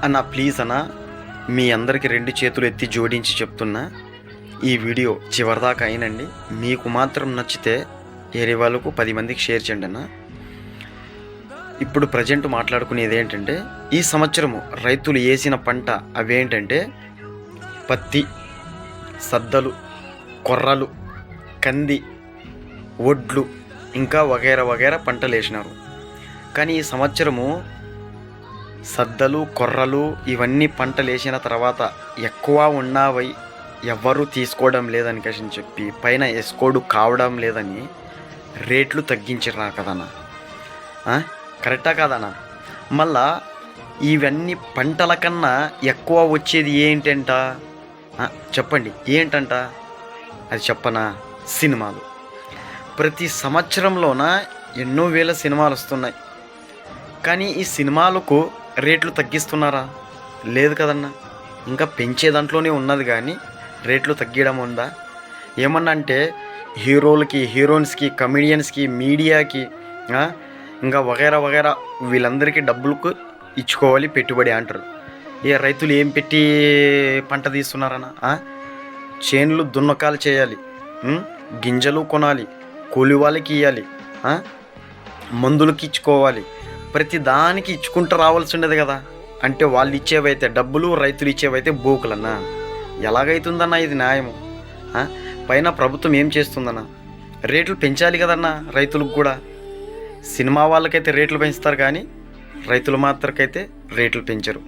అన్న ప్లీజ్ అన్న, మీ అందరికి 2 చేతులు ఎత్తి జోడించి చెప్తున్నా, ఈ వీడియో చివరిదాకా అయినండి. మీకు మాత్రం నచ్చితే వేరే వాళ్ళకు 10 మందికి షేర్ చేయండి అన్న. ఇప్పుడు ప్రజెంట్ మాట్లాడుకునేది ఏంటంటే, ఈ సంవత్సరము రైతులు వేసిన పంట అవేంటంటే పత్తి, సద్దలు, కొర్రలు, కంది, వడ్లు, ఇంకా వగైరా వగైరా పంటలు వేసినారు. కానీ ఈ సంవత్సరము సద్దలు, కొర్రలు ఇవన్నీ పంటలు వేసిన తర్వాత ఎక్కువ ఉన్నావై ఎవ్వరూ తీసుకోవడం లేదని చెప్పి పైన ఎస్కోడు కావడం లేదని రేట్లు తగ్గించిరా కదన్నా. కరెక్టా కాదన్నా? మళ్ళా ఇవన్నీ పంటల కన్నా ఎక్కువ వచ్చేది ఏంటంట చెప్పండి, ఏంటంట? అది చెప్పనా? సినిమాలు. ప్రతి సంవత్సరంలోన ఎన్నో వేల సినిమాలు వస్తున్నాయి. కానీ ఈ సినిమాలకు రేట్లు తగ్గిస్తున్నారా? లేదు కదన్నా. ఇంకా పెంచే దాంట్లోనే ఉన్నది, కానీ రేట్లు తగ్గడం ఉందా? ఏమన్నా అంటే హీరోలకి, హీరోయిన్స్కి, కమెడియన్స్కి, మీడియాకి, ఇంకా వగైరా వగైరా వీళ్ళందరికీ డబ్బులకు ఇచ్చుకోవాలి పెట్టుబడి అంటారు. ఏ రైతులు ఏం పెట్టి పంట తీస్తున్నారన్నా? చేనులు దున్నకాలు చేయాలి, గింజలు కొనాలి, కూలి వాళ్ళకి ఇవ్వాలి, మందులకి ఇచ్చుకోవాలి, ప్రతి దానికి ఇచ్చుకుంటూ రావాల్సి ఉండేది కదా. అంటే వాళ్ళు ఇచ్చేవైతే డబ్బులు, రైతులు ఇచ్చేవైతే బోకులన్నా. ఎలాగైతుందన్నా ఇది న్యాయము? పైన ప్రభుత్వం ఏం చేస్తుందన్నా? రేట్లు పెంచాలి కదన్నా రైతులకు కూడా. సినిమా వాళ్ళకైతే రేట్లు పెంచుతారు, కానీ రైతులు మాత్రకైతే రేట్లు పెంచరు.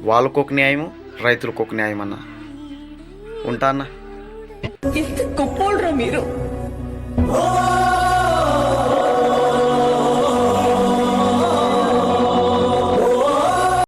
వాళ్ళకు ఒక న్యాయము, రైతులకు ఒక న్యాయం అన్నా. ఉంటా అన్నా. ఎంత గొప్పోళ్ళరా మీరు.